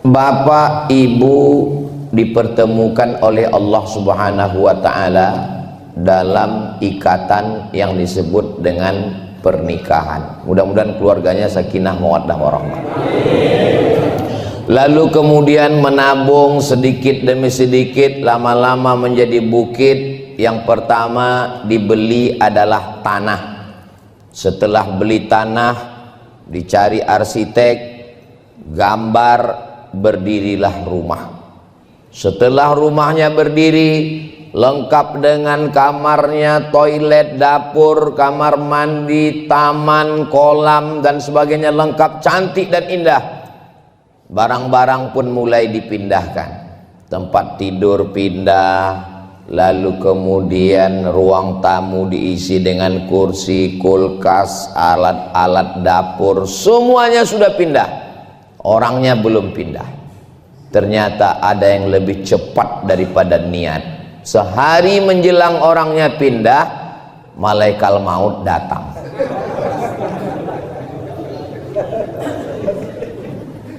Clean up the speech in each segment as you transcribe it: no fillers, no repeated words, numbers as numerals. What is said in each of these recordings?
Bapak ibu dipertemukan oleh Allah Subhanahu wa taala dalam ikatan yang disebut dengan pernikahan. Mudah-mudahan keluarganya sakinah mawaddah warahmah. Lalu kemudian menabung sedikit demi sedikit, lama-lama menjadi bukit. Yang pertama dibeli adalah tanah. Setelah beli tanah, dicari arsitek, gambar, berdirilah rumah. Setelah rumahnya berdiri, lengkap dengan kamarnya, toilet, dapur, kamar mandi, taman, kolam dan sebagainya, lengkap, cantik dan indah. Barang-barang pun mulai dipindahkan. Tempat tidur pindah, lalu kemudian ruang tamu diisi dengan kursi, kulkas, alat-alat dapur, semuanya sudah pindah. Orangnya belum pindah. Ternyata ada yang lebih cepat daripada niat. Sehari menjelang orangnya pindah, malaikat maut datang.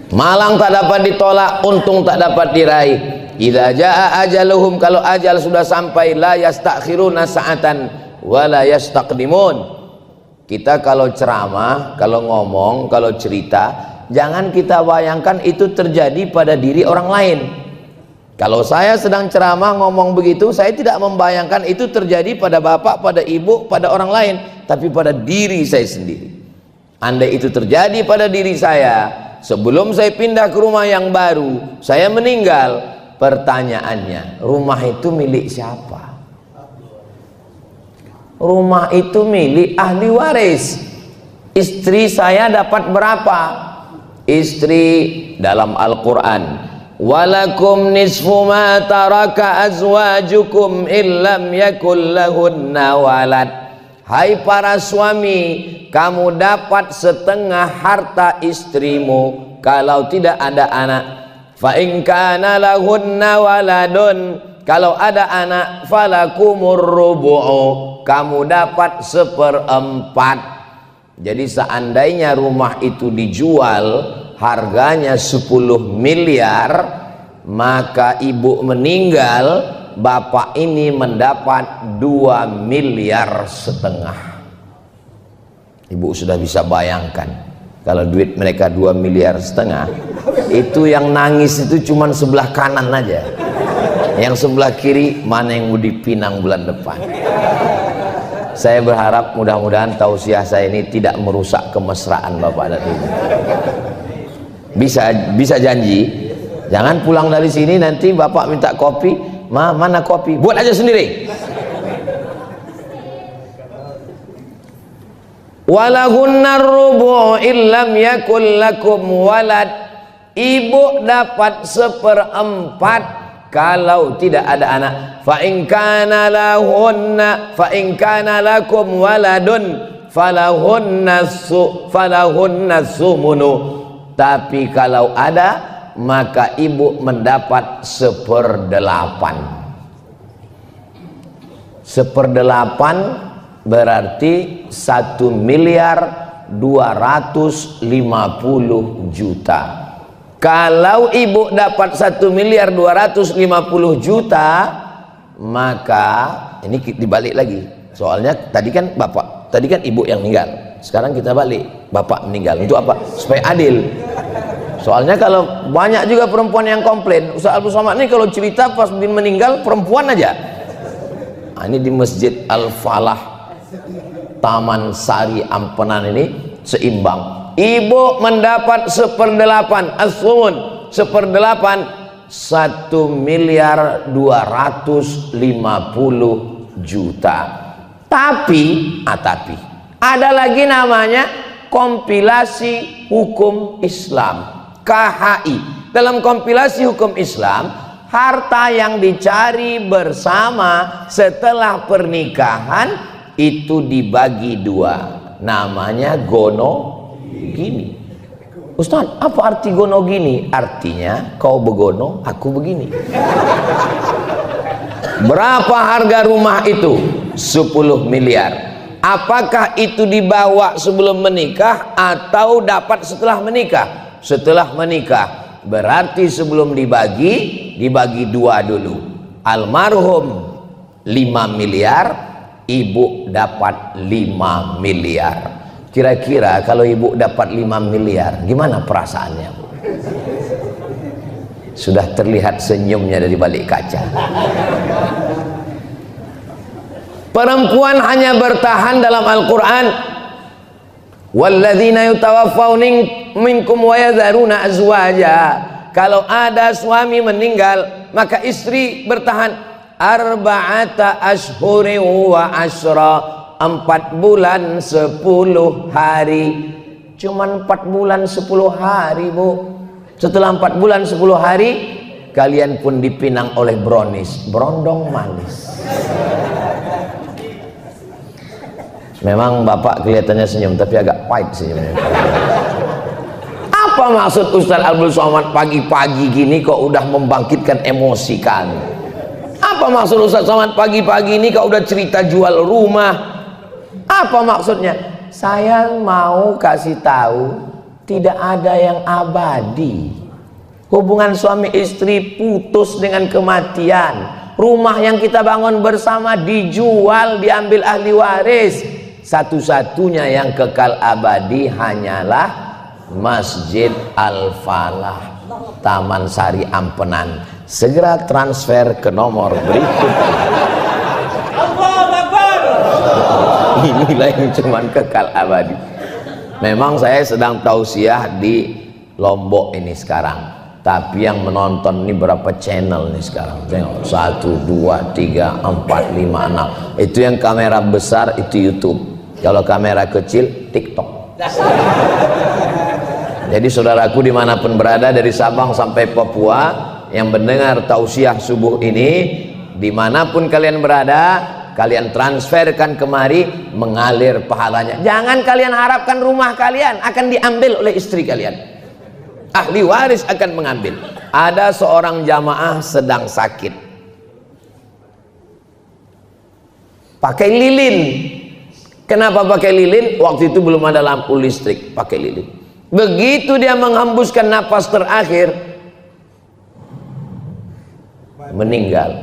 Malang tak dapat ditolak, untung tak dapat diraih. Idza jaa ajaluhum, kalau ajal sudah sampai, la yastakhiruna sa'atan wa la yastaqdimun. Kita kalau ceramah, kalau ngomong, kalau cerita, jangan kita bayangkan itu terjadi pada diri orang lain. Kalau saya sedang ceramah ngomong begitu, saya tidak membayangkan itu terjadi pada bapak, pada ibu, pada orang lain, tapi pada diri saya sendiri. Andai itu terjadi pada diri saya, sebelum saya pindah ke rumah yang baru, saya meninggal, pertanyaannya, rumah itu milik siapa? Rumah itu milik ahli waris. Istri saya dapat berapa? Istri dalam Al-Quran, walakum nisfu ma taraka azwajukum illam yakul lahunna walad. Hai para suami, kamu dapat setengah harta istrimu kalau tidak ada anak. Fa in kana lahunna waladun, kalau ada anak, falakumur rubu'u, kamu dapat 1/4. Jadi seandainya rumah itu dijual harganya 10 miliar, maka ibu meninggal, bapak ini mendapat 2,5 miliar. Ibu sudah bisa bayangkan kalau duit mereka 2,5 miliar, itu yang nangis itu cuma sebelah kanan aja, yang sebelah kiri mana yang mau dipinang bulan depan. Saya berharap mudah-mudahan tausiah saya ini tidak merusak kemesraan bapak dan ibu. Bisa janji, jangan pulang dari sini nanti bapak minta kopi, mana kopi, buat aja sendiri. Walahunnar rubu' illam yakul lakum walad, ibu dapat 1/4 kalau tidak ada anak. Fa in kana lakum waladun falahunna sumunu. Tapi kalau ada, maka ibu mendapat 1/8. 1/8 berarti 1.250.000.000. Kalau ibu dapat 1.250.000.000, maka ini dibalik lagi. Soalnya tadi kan bapak, tadi kan ibu yang meninggal. Sekarang kita balik, bapak meninggal. Untuk apa? Supaya adil. Soalnya kalau banyak juga perempuan yang komplain, Ustaz Abdul Somad ini kalau cerita pas meninggal perempuan aja. Nah, ini di Masjid Al-Falah, Taman Sari Ampenan ini seimbang. Ibu mendapat 1/8, as-sumun 1/8, 1.250.000.000. Tapi ada lagi namanya kompilasi hukum Islam, KHI. Dalam kompilasi hukum Islam, harta yang dicari bersama setelah pernikahan itu dibagi 2, namanya gono gini. Ustaz, apa arti gono gini? Artinya kau begono, aku begini. Berapa harga rumah itu? 10 miliar. Apakah itu dibawa sebelum menikah atau dapat setelah menikah? Setelah menikah. Berarti sebelum dibagi dua dulu. Almarhum 5 miliar, ibu dapat 5 miliar. Kira-kira kalau ibu dapat 5 miliar, gimana perasaannya, Bu? Sudah terlihat senyumnya dari balik kaca. Perempuan hanya bertahan dalam Al-Quran, walladzina yutawaffawna minkum wa yadharuna azwaja. Kalau ada suami meninggal, maka istri bertahan arba'ata ashhurin wa ashra, 4 bulan 10 hari. Cuman 4 bulan 10 hari, Bu. Setelah 4 bulan 10 hari, kalian pun dipinang oleh brownies, berondong manis. Memang bapak kelihatannya senyum, tapi agak pahit senyumnya. Apa maksud Ustaz Abdul Somad pagi-pagi gini kok udah membangkitkan emosi kami? Apa maksud Ustaz Somad pagi-pagi ini kok udah cerita jual rumah? Apa maksudnya? Saya mau kasih tahu, tidak ada yang abadi. Hubungan suami istri putus dengan kematian. Rumah yang kita bangun bersama dijual, diambil ahli waris. Satu-satunya yang kekal abadi hanyalah Masjid Al-Falah, Taman Sari Ampenan. Segera transfer ke nomor berikut. Inilah yang cuman kekal abadi. Memang saya sedang tausiah di Lombok ini sekarang, tapi yang menonton ini berapa channel nih sekarang? Tengok, 1, 2, 3, 4, 5, 6. Itu yang kamera besar itu YouTube. Kalau kamera kecil TikTok. Jadi saudaraku dimanapun berada, dari Sabang sampai Papua, yang mendengar tausiah subuh ini, dimanapun kalian berada, kalian transferkan kemari, mengalir pahalanya. Jangan kalian harapkan rumah kalian akan diambil oleh istri kalian. Ahli waris akan mengambil. Ada seorang jamaah sedang sakit, pakai lilin. Kenapa pakai lilin? Waktu itu belum ada lampu listrik, pakai lilin. Begitu dia menghembuskan napas terakhir, meninggal.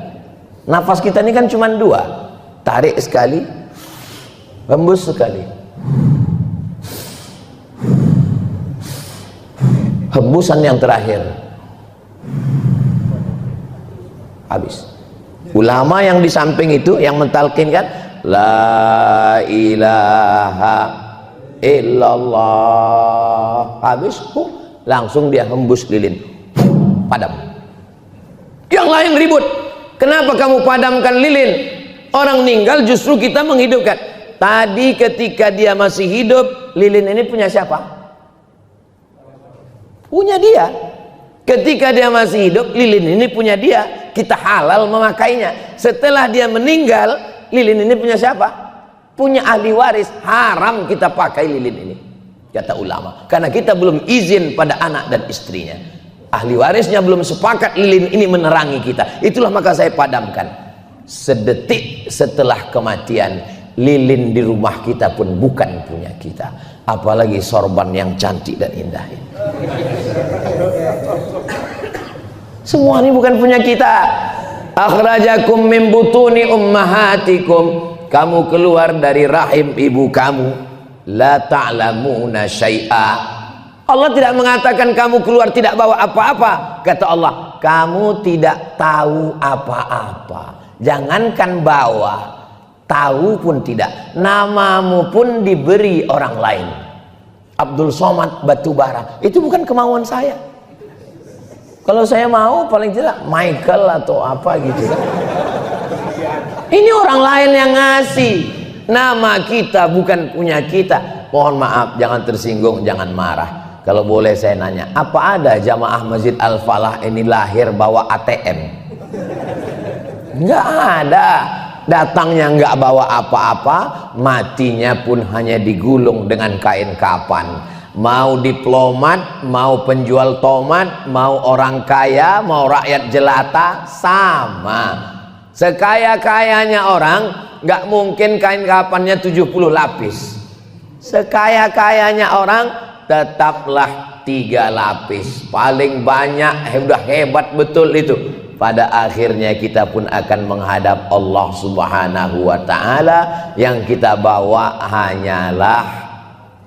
Nafas kita ini kan cuma 2, tarik sekali, hembus sekali. Hembusan yang terakhir, habis. Ulama yang di samping itu yang mentalkin kan, la ilaha illallah, habis, langsung dia hembus lilin, padam. Yang lain ribut, kenapa kamu padamkan lilin? Orang meninggal justru kita menghidupkan. Tadi ketika dia masih hidup, lilin ini punya siapa? Punya dia. Ketika dia masih hidup, lilin ini punya dia. Kita halal memakainya. Setelah dia meninggal, lilin ini punya siapa? Punya ahli waris. Haram kita pakai lilin ini, kata ulama, karena kita belum izin pada anak dan istrinya. Ahli warisnya belum sepakat lilin ini menerangi kita. Itulah maka saya padamkan. Sedetik setelah kematian, lilin di rumah kita pun bukan punya kita, apalagi sorban yang cantik dan indah ini. Semua ini bukan punya kita. Akhrajakum min butuni ummahatikum, kamu keluar dari rahim ibu kamu, la ta'lamuna syai'a. Allah tidak mengatakan kamu keluar tidak bawa apa-apa. Kata Allah, kamu tidak tahu apa-apa. Jangankan bawa, tahu pun tidak. Namamu pun diberi orang lain. Abdul Somad Batubara, itu bukan kemauan saya. Kalau saya mau paling tidak Michael atau apa gitu kan. Ini orang lain yang ngasih. Nama kita bukan punya kita. Mohon maaf, jangan tersinggung, jangan marah. Kalau boleh saya nanya, apa ada jamaah Masjid Al-Falah ini lahir bawa ATM? Enggak ada. Datangnya enggak bawa apa-apa, matinya pun hanya digulung dengan kain kapan. Mau diplomat, mau penjual tomat, mau orang kaya, mau rakyat jelata, sama. Sekaya-kayanya orang, enggak mungkin kain kapannya 70 lapis. Sekaya-kayanya orang, tetaplah 3 lapis, paling banyak, udah hebat betul itu. Pada akhirnya kita pun akan menghadap Allah Subhanahu wa ta'ala. Yang kita bawa hanyalah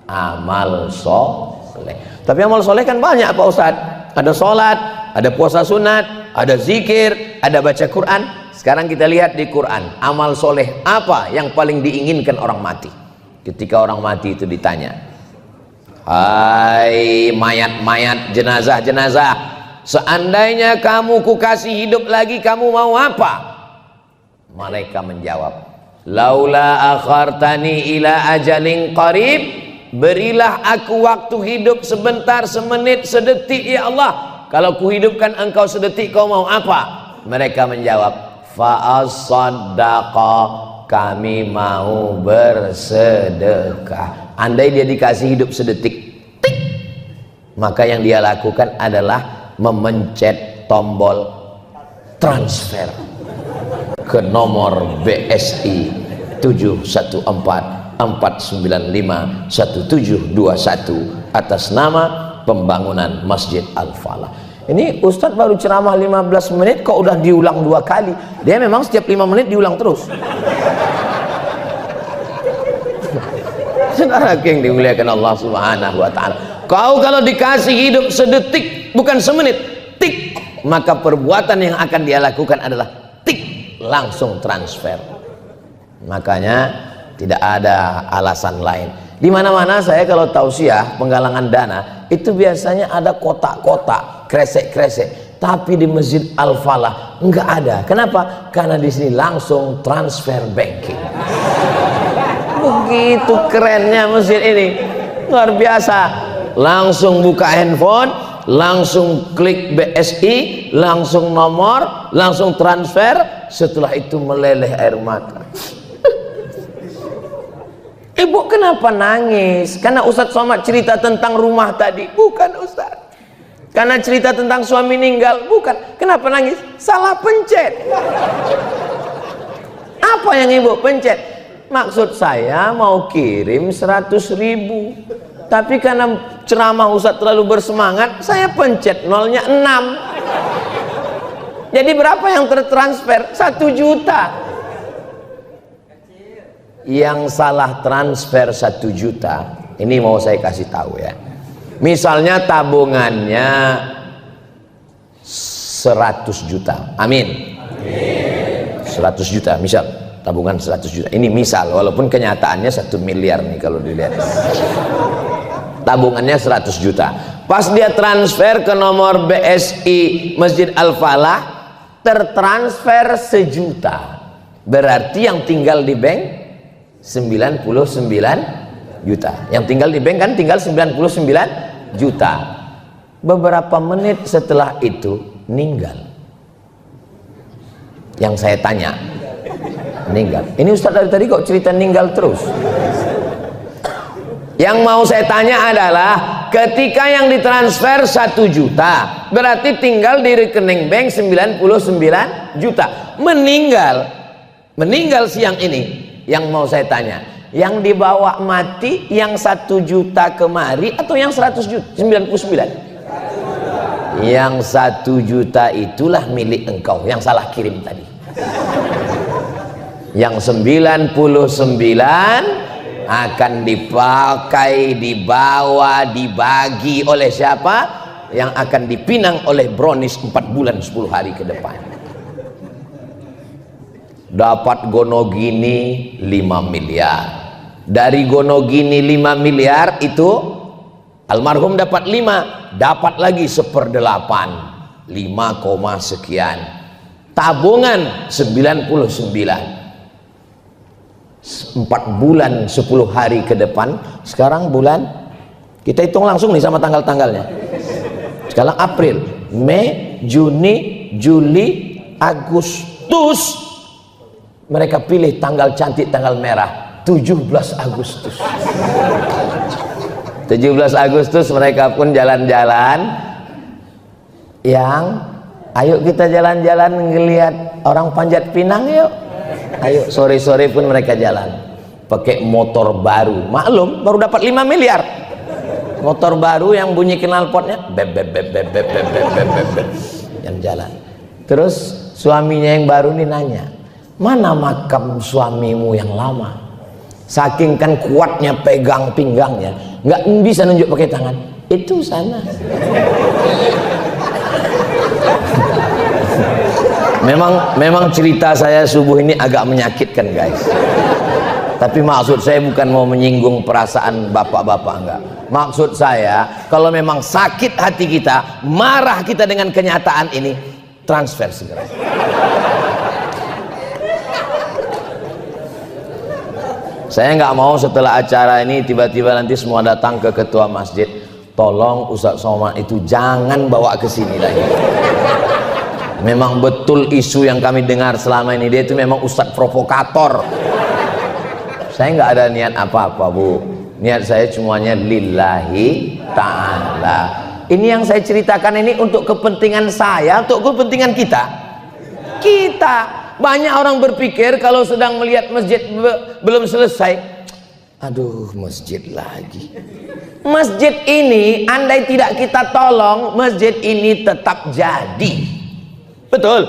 amal soleh. Tapi amal soleh kan banyak Pak Ustadz. Ada sholat, ada puasa sunat, ada zikir, ada baca Quran. Sekarang kita lihat di Quran, amal soleh apa yang paling diinginkan orang mati? Ketika orang mati itu ditanya, hai mayat-mayat, jenazah-jenazah, seandainya kamu kukasih hidup lagi, kamu mau apa? Mereka menjawab, laula akhartani ila ajalin qarib, berilah aku waktu hidup sebentar, semenit, sedetik ya Allah. Kalau kuhidupkan engkau sedetik, kau mau apa? Mereka menjawab, fa'as-saddaqa, kami mau bersedekah. Andai dia dikasih hidup sedetik, tik, maka yang dia lakukan adalah memencet tombol transfer ke nomor BSI 714-495-1721 atas nama pembangunan Masjid Al-Falah. Ini Ustadz baru ceramah 15 menit kok udah diulang 2 kali. Dia memang setiap 5 menit diulang terus. Saudara yang dimuliakan Allah Subhanahu wa ta'ala, kau kalau dikasih hidup sedetik, bukan semenit, tik, maka perbuatan yang akan dia lakukan adalah tik, langsung transfer. Makanya tidak ada alasan lain. Di mana-mana saya kalau tausiah penggalangan dana itu biasanya ada kotak-kotak kresek-kresek, tapi di Masjid Al-Falah enggak ada. Kenapa? Karena di sini langsung transfer banking. Begitu kerennya masjid ini, luar biasa. Langsung buka handphone, langsung klik BSI, langsung nomor, langsung transfer. Setelah itu meleleh air mata. Ibu kenapa nangis? Karena Ustadz Somad cerita tentang rumah tadi? Bukan Ustadz. Karena cerita tentang suami meninggal? Bukan. Kenapa nangis? Salah pencet. Apa yang ibu pencet? Maksud saya mau kirim 100.000, tapi karena ceramah Ustadz terlalu bersemangat, saya pencet nolnya 6. Jadi berapa yang tertransfer? 1 juta. Yang salah transfer 1 juta, ini mau saya kasih tahu ya. Misalnya tabungannya 100 juta, amin. 100 juta, misal tabungan 100 juta. Ini misal, walaupun kenyataannya 1 miliar nih kalau dilihat. Tabungannya 100 juta. Pas dia transfer ke nomor BSI Masjid Al-Falah, tertransfer 1 juta. Berarti yang tinggal di bank 99 juta. Yang tinggal di bank kan tinggal 99 juta. Beberapa menit setelah itu meninggal. Yang saya tanya, meninggal. Ini Ustadz dari tadi kok cerita meninggal terus? Yang mau saya tanya adalah, ketika yang ditransfer 1 juta, berarti tinggal di rekening bank 99 juta. Meninggal siang ini. Yang mau saya tanya, yang dibawa mati yang 1 juta kemari atau yang 100 juta 99? Yang 1 juta itulah milik engkau yang salah kirim tadi. Yang 99 akan dipakai, dibawa, dibagi oleh siapa? Yang akan dipinang oleh Brownies 4 bulan 10 hari ke depan. Dapat Gonogini 5 miliar. Dari Gonogini 5 miliar itu almarhum dapat 5, dapat lagi 1/8, 5, sekian. Tabungan 99. 4 bulan 10 hari ke depan. Sekarang bulan, kita hitung langsung nih sama tanggal-tanggalnya. Sekarang April, Mei, Juni, Juli, Agustus. Mereka pilih tanggal cantik, tanggal merah, 17 Agustus. 17 Agustus mereka pun jalan-jalan. Yang ayo kita jalan-jalan ngelihat orang panjat pinang yuk. Ayo sore-sore pun mereka jalan pakai motor baru. Maklum baru dapat 5 miliar. Motor baru yang bunyi knalpotnya beb beb beb beb beb beb beb beb beb beb yang jalan. Terus suaminya yang baru nih nanya, mana makam suamimu yang lama? Saking kan kuatnya pegang pinggangnya, nggak bisa nunjuk pakai tangan. Itu sana. Memang cerita saya subuh ini agak menyakitkan guys. Tapi maksud saya bukan mau menyinggung perasaan bapak-bapak, enggak. Maksud saya, kalau memang sakit hati kita, marah kita dengan kenyataan ini, transfer segera. Saya nggak mau setelah acara ini tiba-tiba nanti semua datang ke ketua masjid, tolong Ustadz Somad itu jangan bawa ke sini lagi. Memang betul isu yang kami dengar selama ini, dia itu memang Ustadz provokator. Saya nggak ada niat apa-apa Bu, niat saya semuanya lillahi ta'ala. Ini yang saya ceritakan ini untuk kepentingan saya, untuk kepentingan kita. Banyak orang berpikir kalau sedang melihat masjid belum selesai, aduh masjid lagi. Masjid ini andai tidak kita tolong, masjid ini tetap jadi. Betul?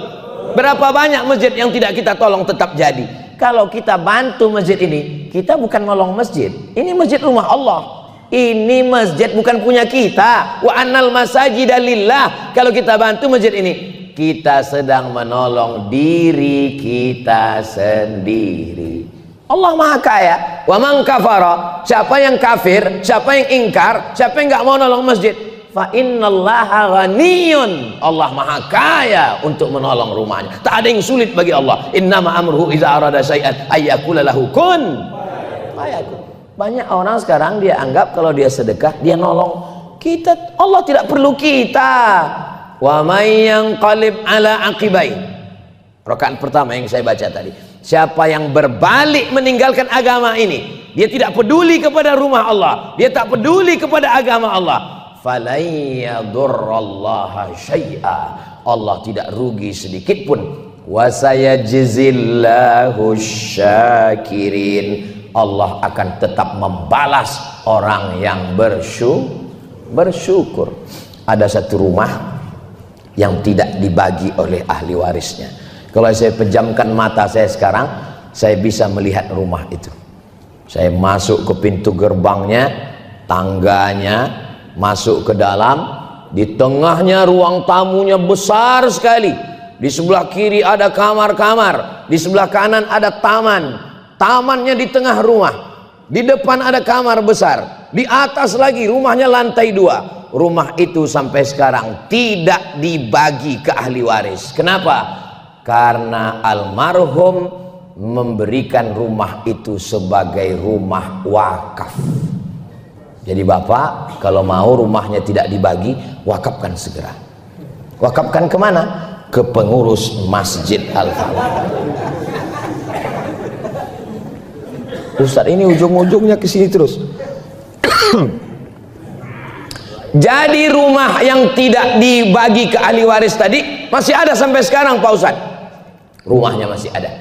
Berapa banyak masjid yang tidak kita tolong tetap jadi? Kalau kita bantu masjid ini, kita bukan nolong masjid. Ini masjid rumah Allah. Ini masjid bukan punya kita. Wa annal masajida lillah. Kalau kita bantu masjid ini, kita sedang menolong diri kita sendiri. Allah Maha Kaya. Wa man kafara, siapa yang kafir, siapa yang ingkar, siapa yang nggak mau nolong masjid, fa innallaha ghaniyun, Allah Maha Kaya untuk menolong rumahnya. Tak ada yang sulit bagi Allah. Innama amruhu idza arada syai'an ayyakula lahu kun fayakun. Banyak orang sekarang dia anggap kalau dia sedekah dia nolong kita. Allah tidak perlu kita. Wa may yanqalib ala aqibai, rakaat pertama yang saya baca tadi, siapa yang berbalik meninggalkan agama ini, dia tidak peduli kepada rumah Allah, dia tak peduli kepada agama Allah, falan yadurrallaha syai'a, Allah tidak rugi sedikit pun. Wa sayajzillahu syakirin, Allah akan tetap membalas orang yang bersyukur. Ada satu rumah yang tidak dibagi oleh ahli warisnya. Kalau saya pejamkan mata saya sekarang, saya bisa melihat rumah itu. Saya masuk ke pintu gerbangnya, tangganya, masuk ke dalam, di tengahnya ruang tamunya besar sekali. Di sebelah kiri ada kamar-kamar, di sebelah kanan ada taman. Tamannya di tengah rumah. Di depan ada kamar besar. Di atas lagi rumahnya lantai 2. Rumah itu sampai sekarang tidak dibagi ke ahli waris. Kenapa? Karena almarhum memberikan rumah itu sebagai rumah wakaf. Jadi bapak kalau mau rumahnya tidak dibagi, wakafkan segera. Wakafkan kemana? Ke pengurus Masjid Al-Falah. Ustaz, ini ujung-ujungnya ke sini terus. Jadi rumah yang tidak dibagi ke ahli waris tadi masih ada sampai sekarang Pak Ustadz. Rumahnya masih ada.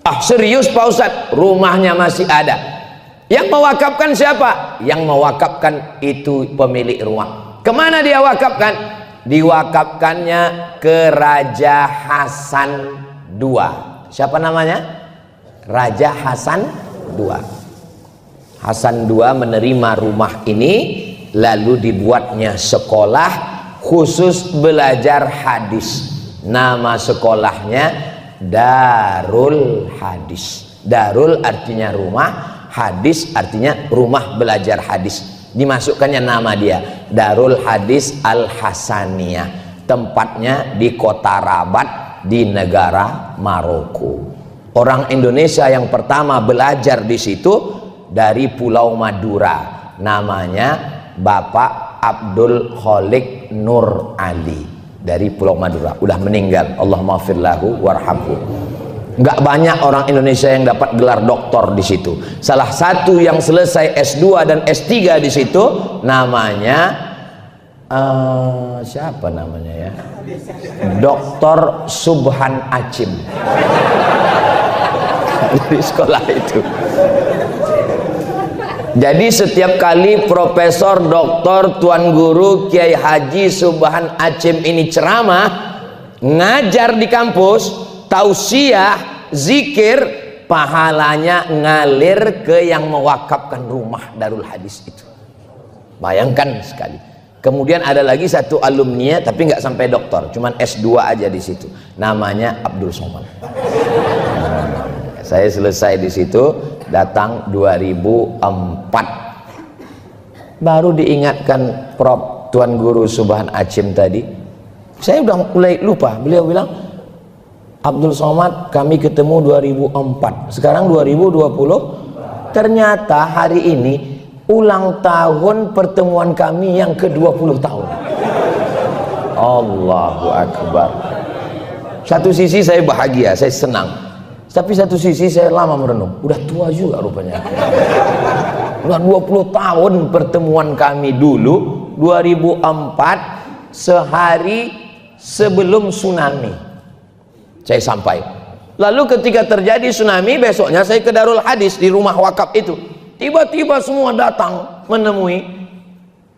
Ah serius Pak Ustadz, rumahnya masih ada. Yang mewakafkan siapa? Yang mewakafkan itu pemilik rumah. Kemana dia wakafkan? Diwakafkannya ke Raja Hasan II. Siapa namanya? Raja Hasan II. Hasan II menerima rumah ini, lalu dibuatnya sekolah khusus belajar hadis. Nama sekolahnya Darul Hadis. Darul artinya rumah, hadis artinya rumah belajar hadis. Dimasukkannya nama dia, Darul Hadis Al-Hasaniyah. Tempatnya di kota Rabat di negara Maroko. Orang Indonesia yang pertama belajar di situ dari Pulau Madura. Namanya Bapak Abdul Khalik Nur Ali dari Pulau Madura, udah meninggal, Allah maafir lahu warhamhu. Nggak banyak orang Indonesia yang dapat gelar doktor di situ. Salah satu yang selesai S2 dan S3 di situ namanya siapa namanya ya? Dr. Subhan Acim. Dari sekolah itu. Jadi setiap kali Profesor, Doktor, Tuan Guru, Kiai Haji Subhan Acim ini ceramah, ngajar di kampus, tausiah, zikir, pahalanya ngalir ke yang mewakafkan rumah Darul Hadis itu. Bayangkan sekali. Kemudian ada lagi satu alumni tapi nggak sampai doktor, cuman S2 aja di situ. Namanya Abdul Somad. Saya selesai di situ, datang 2004. Baru diingatkan Prof Tuan Guru Subhan Acim tadi. Saya udah mulai lupa. Beliau bilang, Abdul Somad kami ketemu 2004. Sekarang 2020. Ternyata hari ini ulang tahun pertemuan kami yang ke-20 tahun. Allahu Akbar. Satu sisi saya bahagia, saya senang. Tapi satu sisi saya lama merenung, udah tua juga rupanya. Udah 20 tahun pertemuan kami dulu, 2004, sehari sebelum tsunami. Saya sampai. Lalu ketika terjadi tsunami, besoknya saya ke Darul Hadis di rumah wakaf itu. Tiba-tiba semua datang menemui,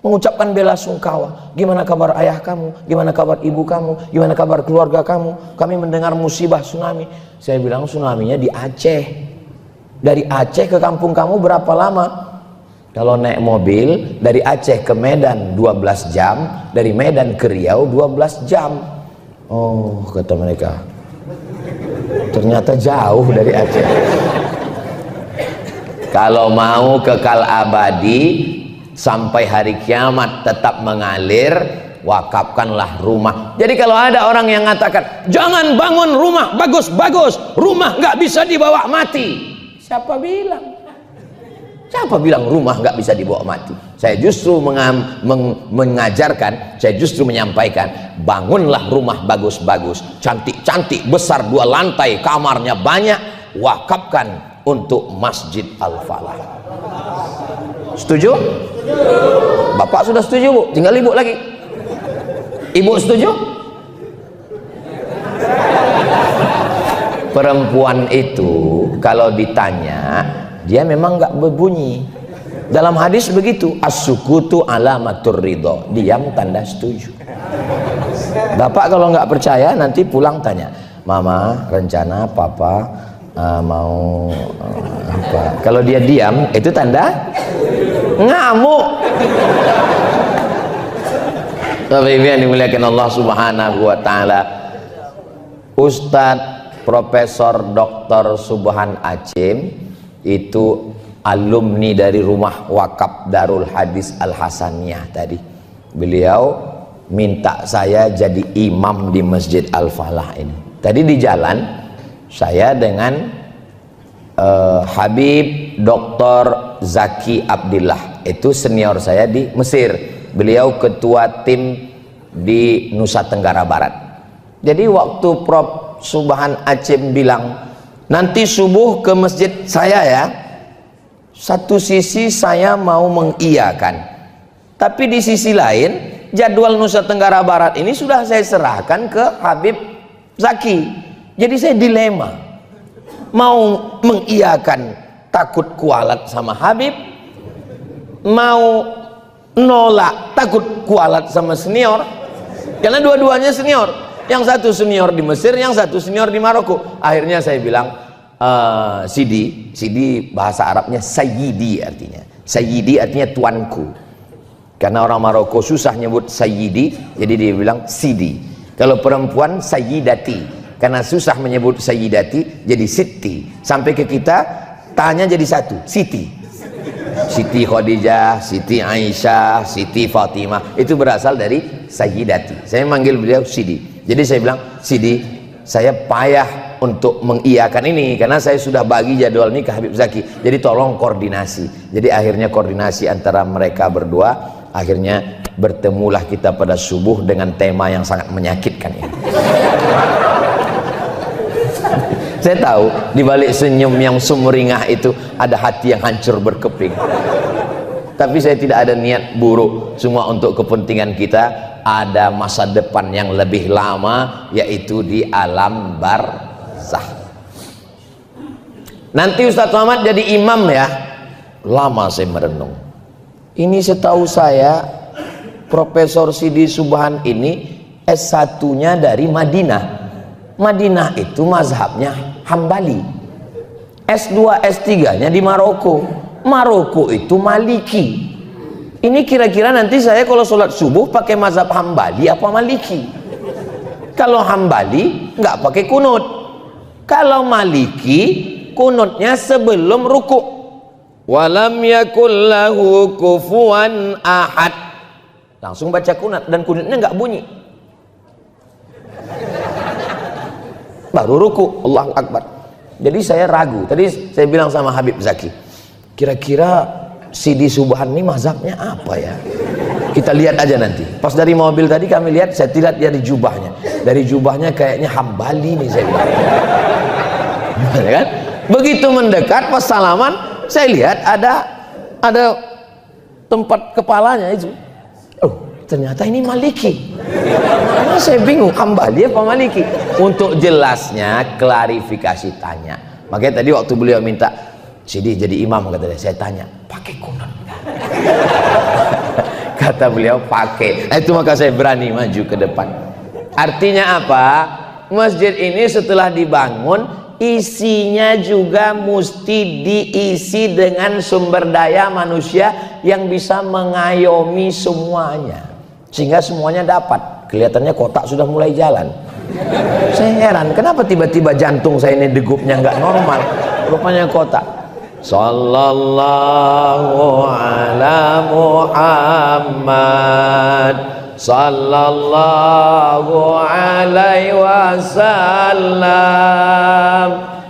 mengucapkan bela sungkawa. Gimana kabar ayah kamu? Gimana kabar ibu kamu? Gimana kabar keluarga kamu? Kami mendengar musibah tsunami. Saya bilang tsunaminya di Aceh. Dari Aceh ke kampung kamu berapa lama? Kalau naik mobil dari Aceh ke Medan 12 jam, dari Medan ke Riau 12 jam. Oh, kata mereka, ternyata jauh dari Aceh. Kalau mau kekal abadi sampai hari kiamat tetap mengalir, wakafkanlah rumah. Jadi kalau ada orang yang mengatakan jangan bangun rumah bagus-bagus, rumah nggak bisa dibawa mati, siapa bilang? Siapa bilang rumah nggak bisa dibawa mati? Saya justru mengajarkan, saya justru menyampaikan, bangunlah rumah bagus-bagus, cantik-cantik, besar 2 lantai, kamarnya banyak, wakafkan untuk Masjid Al-Falah. Setuju? Bapak sudah setuju, Bu? Tinggal Ibu lagi. Ibu setuju? Perempuan itu kalau ditanya, dia memang nggak berbunyi. Dalam hadis begitu, as-sukutu alamatur ridho, diam tanda setuju. Bapak kalau nggak percaya nanti pulang tanya, Mama rencana Papa mau apa? Kalau dia diam itu tanda ngamuk. Bapak Ibu yang dimuliakan Allah Subhanahu wa taala, Ustadz Profesor Dr. Subhan Acim itu alumni dari rumah wakaf Darul Hadis Al Hasaniyah tadi. Beliau minta saya jadi imam di Masjid Al-Falah ini. Tadi di jalan saya dengan Habib Dr. Zaki Abdillah, itu senior saya di Mesir. Beliau ketua tim di Nusa Tenggara Barat. Jadi waktu Prof Subhan Acim bilang nanti subuh ke masjid saya ya, satu sisi saya mau mengiyakan, tapi di sisi lain jadwal Nusa Tenggara Barat ini sudah saya serahkan ke Habib Zaki. Jadi saya dilema, mau mengiyakan takut kualat sama Habib, mau nolak takut kualat sama senior, karena dua-duanya senior. Yang satu senior di Mesir, yang satu senior di Maroko. Akhirnya saya bilang, Sidi bahasa Arabnya Sayyidi artinya. Sayyidi artinya tuanku. Karena orang Maroko susah nyebut Sayyidi, jadi dia bilang Sidi. Kalau perempuan Sayyidati, karena susah menyebut Sayyidati, jadi Siti. Sampai ke kita, tanya jadi satu, Siti. Siti Khadijah, Siti Aisyah, Siti Fatimah, itu berasal dari Sayyidati. Saya manggil beliau Sidi. Jadi saya bilang, Sidi, saya payah untuk mengiyakan ini karena saya sudah bagi jadwal ini ke Habib Zaki. Jadi tolong koordinasi. Jadi akhirnya koordinasi antara mereka berdua, akhirnya bertemulah kita pada subuh dengan tema yang sangat menyakitkan ini. Saya tahu di balik senyum yang sumringah itu ada hati yang hancur berkeping. Tapi saya tidak ada niat buruk, semua untuk kepentingan kita. Ada masa depan yang lebih lama, yaitu di alam barzah. Nanti Ustadz Somad jadi imam ya. Lama saya merenung. Ini setahu saya Profesor Sidi Subhan ini S1-nya dari Madinah. Madinah itu mazhabnya Hambali. S2, S3-nya di Maroko. Maroko itu Maliki. Ini kira-kira nanti saya kalau sholat subuh pakai mazhab Hambali apa Maliki? Kalau Hambali nggak pakai kunut. Kalau Maliki kunutnya sebelum ruku. Walam yakul lahu kufuwan ahad. Langsung baca kunut dan kunutnya nggak bunyi. Baru ruku, Allahu Akbar. Jadi saya ragu. Tadi saya bilang sama Habib Zaki, kira-kira Sidi Subhan ini mazhabnya apa ya? Kita lihat aja nanti. Pas dari mobil tadi kami lihat, saya lihat dari jubahnya. Dari jubahnya kayaknya Hambali nih saya bilang. Gimana kan? Begitu mendekat pas salaman, saya lihat ada tempat kepalanya itu. Oh, ternyata ini Maliki. Karena saya bingung Hambali apa Maliki. Untuk jelasnya klarifikasi tanya. Makanya tadi waktu beliau minta Sidi jadi imam, kata dia, saya tanya pakai kunut nggak? Kata beliau pakai. Itu maka saya berani maju ke depan. Artinya apa? Masjid ini setelah dibangun, isinya juga mesti diisi dengan sumber daya manusia yang bisa mengayomi semuanya, sehingga semuanya dapat. Kelihatannya kotak sudah mulai jalan. Saya heran kenapa tiba-tiba jantung saya ini degupnya nggak normal, rupanya kotak. Sallallahu ala Muhammad, sallallahu alaihi wasallam,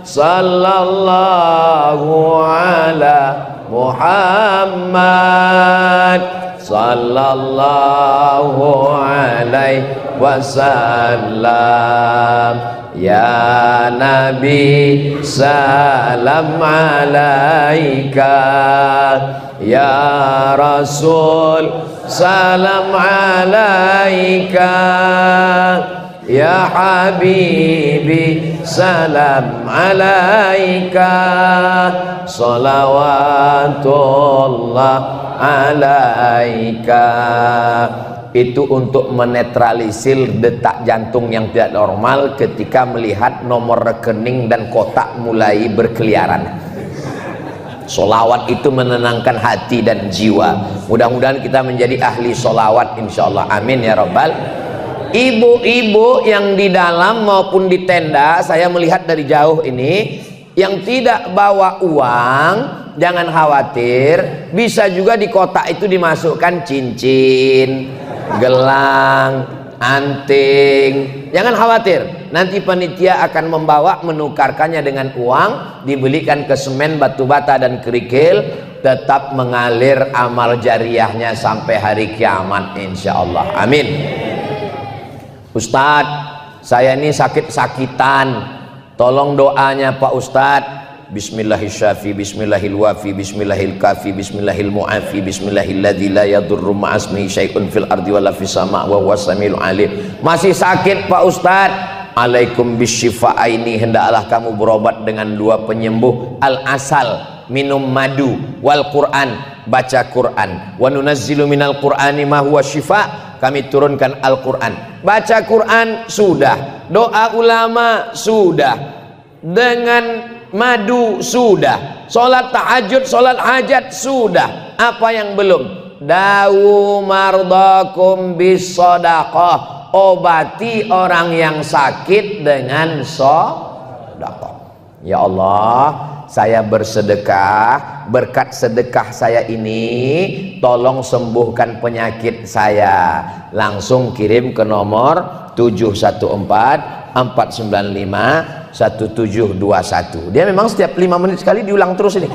sallallahu ala Muhammad, sallallahu alaihi wasallam. Ya Nabi salam alaika, ya Rasul salam alaika, ya Habibi salam alaika, salawatullah alaika. Itu untuk menetralisir detak jantung yang tidak normal ketika melihat nomor rekening dan kotak mulai berkeliaran. Solawat itu menenangkan hati dan jiwa. Mudah-mudahan kita menjadi ahli solawat insyaallah, amin ya rabbal. Ibu-ibu yang di dalam maupun di tenda, saya melihat dari jauh ini, yang tidak bawa uang jangan khawatir, bisa juga di kotak itu dimasukkan cincin, gelang, anting. Jangan khawatir, nanti panitia akan membawa, menukarkannya dengan uang, dibelikan ke semen, batu bata dan kerikil, tetap mengalir amal jariahnya sampai hari kiamat insyaallah, amin. Ustadz, saya ini sakit-sakitan, tolong doanya Pak Ustadz. Bismillahirrahmanirrahim, bismillahirwafi, bismillahilkafi, bismillahilmu'afi, bismillahilladzi la yadurru ma'asmihi syai'un fil ardi wala fis sama' wa huwas samiul alim. Masih sakit Pak Ustadz? Alaikum bisyifa'aini, hendaklah kamu berobat dengan dua penyembuh, al-asal, minum madu, wal Quran, baca Quran. Wa nunazzilu minal Qur'ani ma huwa syifa', kami turunkan Al-Quran. Baca Quran sudah, doa ulama sudah, dengan madu sudah, sholat tahajud, sholat hajat sudah. Apa yang belum? Dawu mardakum bis shadaqah, obati orang yang sakit dengan shadaqah. Ya Allah, saya bersedekah, berkat sedekah saya ini tolong sembuhkan penyakit saya. Langsung kirim ke nomor 714 495 1721. Dia memang setiap 5 menit sekali diulang terus ini.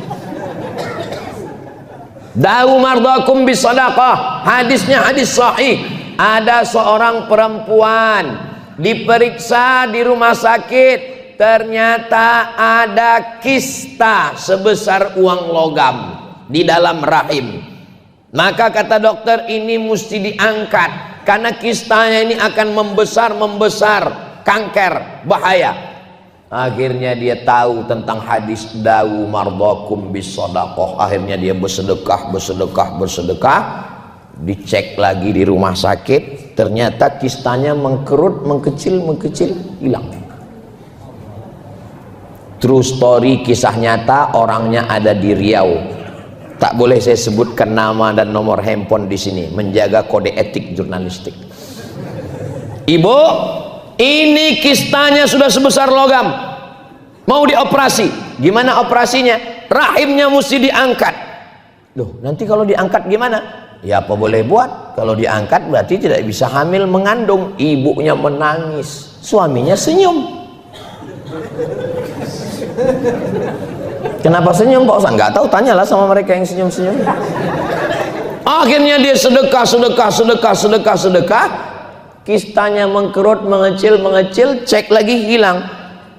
Dawu mardakum bis shadaqah. Hadisnya hadis sahih. Ada seorang perempuan diperiksa di rumah sakit, ternyata ada kista sebesar uang logam di dalam rahim. Maka kata dokter, ini mesti diangkat karena kistanya ini akan membesar, kanker, bahaya. Akhirnya dia tahu tentang hadis dawu mardakum bisadaqah. Akhirnya dia bersedekah. Dicek lagi di rumah sakit, ternyata kistanya mengkerut, mengkecil, hilang. True story, kisah nyata, orangnya ada di Riau. Tak boleh saya sebutkan nama dan nomor handphone di sini, menjaga kode etik jurnalistik. Ibu, ini kistanya sudah sebesar logam, mau dioperasi. Gimana operasinya? Rahimnya mesti diangkat. Loh, nanti kalau diangkat gimana? Ya apa boleh buat, kalau diangkat berarti tidak bisa hamil mengandung. Ibunya menangis, suaminya senyum. Kenapa senyum Pak Ustaz? Nggak tahu, tanyalah sama mereka yang senyum-senyum. Akhirnya dia sedekah. Kistanya mengkerut, mengecil, cek lagi hilang.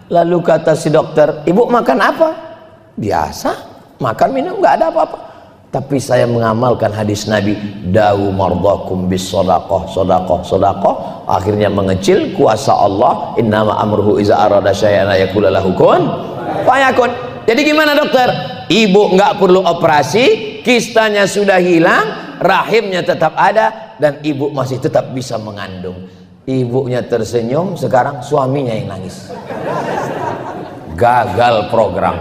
Lalu kata si dokter, ibu makan apa? Biasa, makan minum, nggak ada apa-apa. Tapi saya mengamalkan hadis Nabi, dawu mardakum bis sadaqah. Akhirnya mengecil, kuasa Allah, innama amruhu iza arada syai'an yaqulu lahu kun fayakun. Jadi gimana dokter? Ibu nggak perlu operasi, kistanya sudah hilang, rahimnya tetap ada, dan ibu masih tetap bisa mengandung. Ibunya tersenyum, sekarang suaminya yang nangis. Gagal program.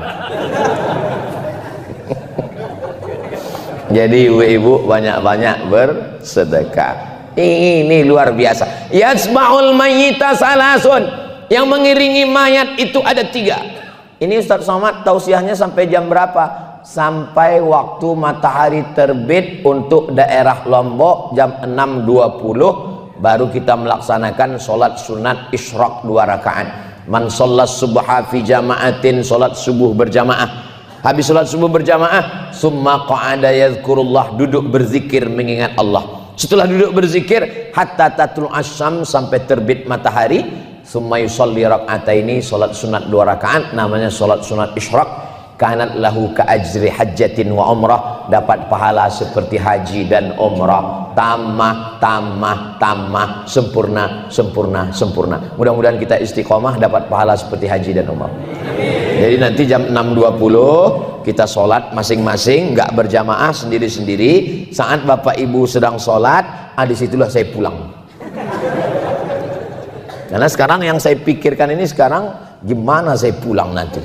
Jadi ibu banyak-banyak bersedekah. Ini luar biasa. Yasma'ul mayyita salasun. Yang mengiringi mayat itu ada 3. Ini Ustaz Somad tausiahnya sampai jam berapa? Sampai waktu matahari terbit untuk daerah Lombok jam 6.20 baru kita melaksanakan sholat sunat isyraq 2 rakaat. Man sholat subha fi jama'atin, sholat subuh berjamaah. Habis sholat subuh berjamaah, summa qa'ada yadhkurullah, duduk berzikir mengingat Allah. Setelah duduk berzikir hatta tatlul asyam, sampai terbit matahari, summa yusalli rak'ataini, sholat sunat 2 rakaat, namanya sholat sunat isyraq. Kanat lahu ka ajri hajjatin wa umrah, dapat pahala seperti haji dan umrah. Tamah, sempurna. Mudah-mudahan kita istiqomah dapat pahala seperti haji dan umrah. Jadi nanti jam 6.20 kita sholat masing-masing, nggak berjamaah, sendiri-sendiri. Saat bapak ibu sedang sholat, disitulah saya pulang. Karena sekarang yang saya pikirkan ini sekarang gimana saya pulang nanti.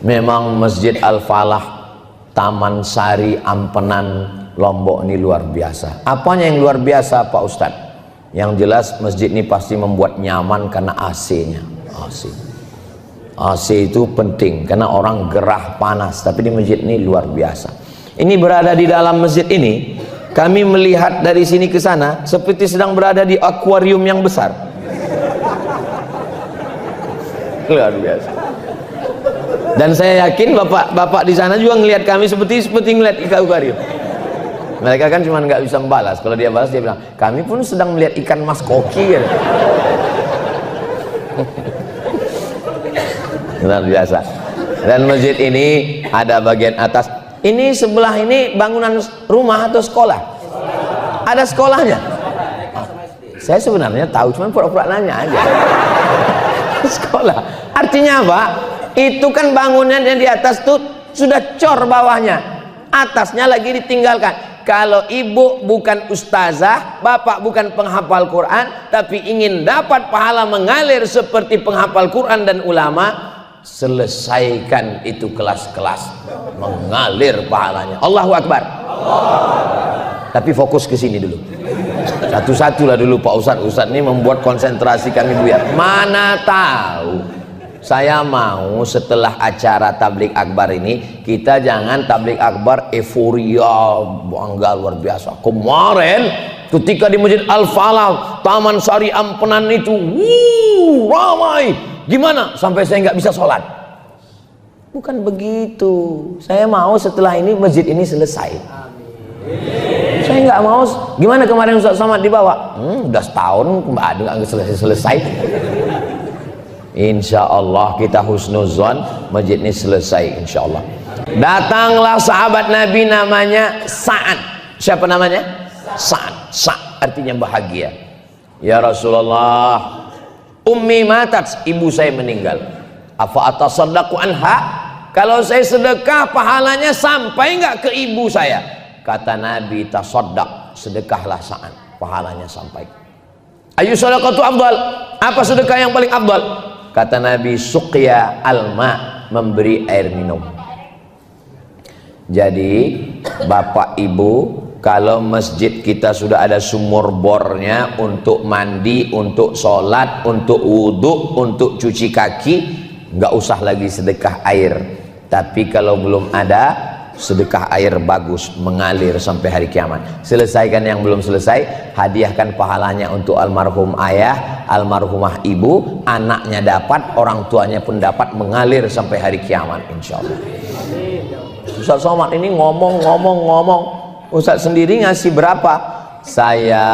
Memang Masjid Al-Falah, Taman Sari, Ampenan, Lombok ini luar biasa. Apanya yang luar biasa Pak Ustadz? Yang jelas masjid ini pasti membuat nyaman karena AC-nya. AC itu penting karena orang gerah panas, tapi di masjid ini luar biasa. Ini berada di dalam masjid ini, kami melihat dari sini ke sana seperti sedang berada di akuarium yang besar. Luar biasa. Dan saya yakin bapak di sana juga ngelihat kami seperti ngelihat ikan akuarium. Mereka kan cuma nggak bisa membalas. Kalau dia balas dia bilang, kami pun sedang melihat ikan mas koki. Gitu. Luar biasa. Dan masjid ini ada bagian atas. Ini sebelah ini bangunan rumah atau sekolah? Ada sekolahnya. Saya sebenarnya tahu, cuma pura-pura nanya aja. Sekolah. Artinya apa? Itu kan bangunan yang di atas tuh sudah cor bawahnya, atasnya lagi ditinggalkan. Kalau ibu bukan ustazah, bapak bukan penghafal Quran, tapi ingin dapat pahala mengalir seperti penghafal Quran dan ulama, selesaikan itu kelas-kelas, mengalir pahalanya. Allahu Akbar. Tapi fokus ke sini dulu. Satu-satu lah dulu Pak Ustadz ini membuat konsentrasi kami buyar. Mana tahu. Saya mau setelah acara tablik akbar ini, kita jangan tablik akbar euforia, bangga luar biasa. Kemarin ketika di Masjid Al-Falah, Taman Sari Ampenan itu, ramai. Gimana? Sampai saya nggak bisa sholat. Bukan begitu. Saya mau setelah ini masjid ini selesai. Saya nggak mau. Gimana kemarin Ustaz Somad dibawa? Udah setahun nggak selesai. Insya Allah kita husnuzon, masjid ini selesai insya Allah. Datanglah sahabat Nabi namanya Sa'ad. Siapa namanya? Sa'ad. Sa'ad artinya bahagia. Ya Rasulullah, Ummi matat, ibu saya meninggal. Afa atasaddaqu anha? Kalau saya sedekah pahalanya sampai nggak ke ibu saya? Kata Nabi, tasaddaq, sedekahlah saat pahalanya sampai. Ayu sadaqatu afdal? Apa sedekah yang paling afdal? Kata Nabi, suqya alma, memberi air minum. Jadi bapak ibu, kalau masjid kita sudah ada sumur bornya untuk mandi, untuk sholat, untuk wudhu, untuk cuci kaki, nggak usah lagi sedekah air. Tapi kalau belum ada, sedekah air bagus, mengalir sampai hari kiamat. Selesaikan yang belum selesai, hadiahkan pahalanya untuk almarhum ayah, almarhumah ibu, anaknya dapat, orang tuanya pun dapat, mengalir sampai hari kiamat, insya Allah. Ustaz Somad ini ngomong. Ustaz sendiri ngasih berapa? Saya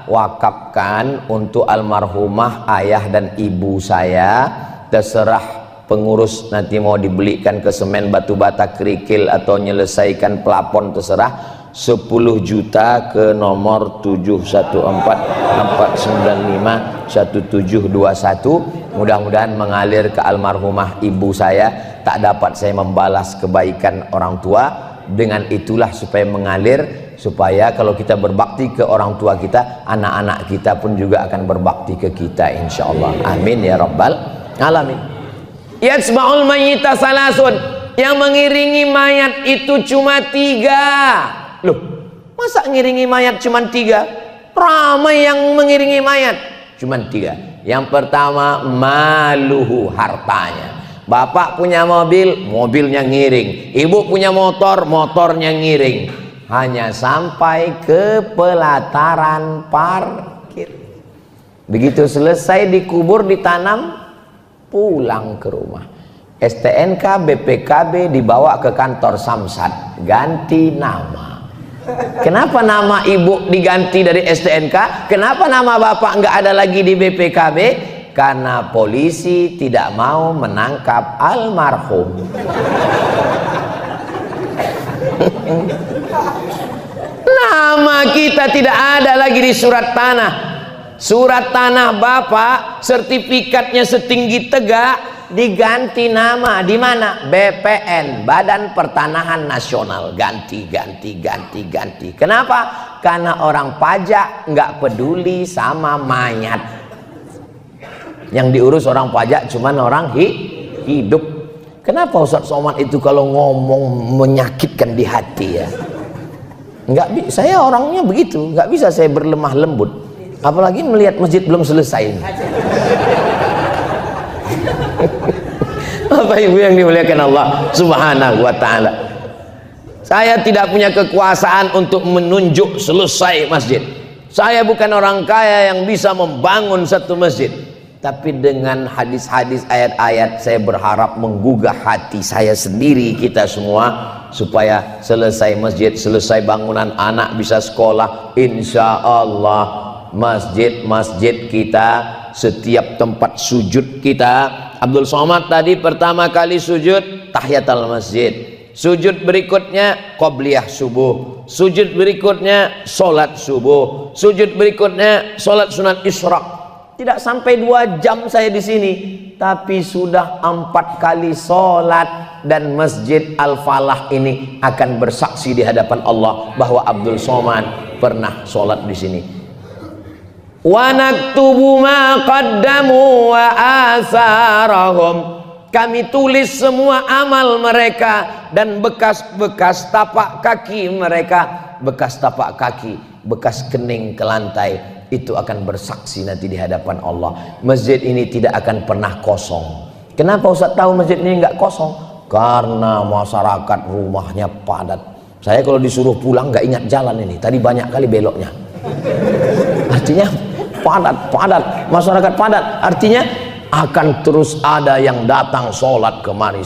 wakafkan untuk almarhumah ayah dan ibu saya, terserah pengurus nanti mau dibelikan ke semen, batu bata, kerikil atau menyelesaikan pelapon, terserah. 10 juta ke nomor 7144951. Mudah-mudahan mengalir ke almarhumah ibu saya. Tak dapat saya membalas kebaikan orang tua, dengan itulah supaya mengalir, supaya kalau kita berbakti ke orang tua kita, anak-anak kita pun juga akan berbakti ke kita, insyaallah. Amin ya rabbal alamin. Yatsba'ul mayyita salasun, yang mengiringi mayat itu cuma 3. Loh, masa ngiringi mayat cuma 3? Ramai yang mengiringi mayat, cuma 3. Yang pertama, maluhu, hartanya. Bapak punya mobil, mobilnya ngiring. Ibu punya motor, motornya ngiring. Hanya sampai ke pelataran parkir. Begitu selesai dikubur, ditanam, pulang ke rumah. STNK, BPKB dibawa ke kantor Samsat, ganti nama. Kenapa nama ibu diganti dari STNK? Kenapa nama bapak nggak ada lagi di BPKB? Karena polisi tidak mau menangkap almarhum. Nama kita tidak ada lagi di surat tanah. Surat tanah bapak, sertifikatnya setinggi tegak, diganti nama. Di mana? BPN, Badan Pertanahan Nasional. Ganti. Kenapa? Karena orang pajak nggak peduli sama mayat. Yang diurus orang pajak cuman orang hidup. Kenapa Ustaz Somad itu kalau ngomong menyakitkan di hati ya? Saya orangnya begitu, nggak bisa saya berlemah lembut. Apalagi melihat masjid belum selesai. Bapak Ibu yang dimuliakan Allah Subhanahu wa taala. Saya tidak punya kekuasaan untuk menunjuk selesai masjid. Saya bukan orang kaya yang bisa membangun satu masjid. Tapi dengan hadis-hadis, ayat-ayat, saya berharap menggugah hati saya sendiri, kita semua, supaya selesai masjid, selesai bangunan, anak bisa sekolah, insya Allah masjid-masjid kita, setiap tempat sujud kita. Abdul Somad tadi pertama kali sujud tahiyatul masjid, sujud berikutnya qobliyah subuh, sujud berikutnya sholat subuh, sujud berikutnya sholat sunat isyraq. Tidak sampai 2 jam saya di sini, tapi sudah 4 kali sholat, dan Masjid Al-Falah ini akan bersaksi di hadapan Allah bahwa Abdul Somad pernah sholat di sini. Wa naktubu ma qaddamu wa asarahum. Kami tulis semua amal mereka dan bekas-bekas tapak kaki mereka, bekas tapak kaki, bekas kening ke lantai. Itu akan bersaksi nanti di hadapan Allah. Masjid ini tidak akan pernah kosong. Kenapa Ustaz tahu masjid ini nggak kosong? Karena masyarakat rumahnya padat. Saya kalau disuruh pulang nggak ingat jalan ini. Tadi banyak kali beloknya. Artinya padat, masyarakat padat. Artinya akan terus ada yang datang sholat kemari.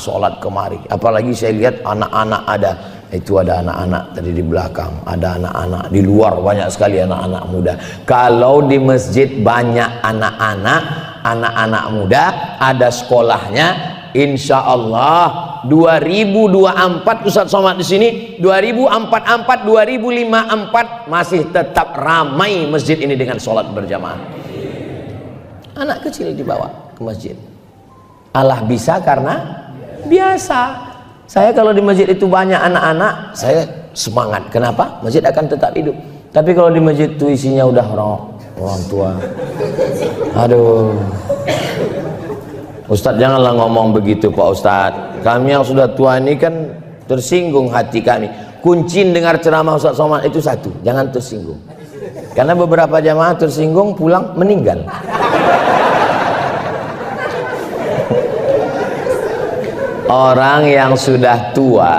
Apalagi saya lihat anak-anak ada. Itu ada anak-anak tadi di belakang, ada anak-anak di luar, banyak sekali anak-anak muda. Kalau di masjid banyak anak-anak muda, ada sekolahnya, insya Allah 2024 Ustaz Somad di sini, 2044, 2054 masih tetap ramai masjid ini dengan sholat berjamaah. Anak kecil dibawa ke masjid. Allah bisa karena biasa. Saya kalau di masjid itu banyak anak-anak, saya semangat. Kenapa? Masjid akan tetap hidup. Tapi kalau di masjid itu isinya udah orang tua, aduh, Ustadz janganlah ngomong begitu Pak Ustadz. Kami yang sudah tua ini kan tersinggung hati kami. Kunci dengar ceramah Ustadz Somad itu satu, jangan tersinggung. Karena beberapa jamaah tersinggung pulang meninggal. Orang yang sudah tua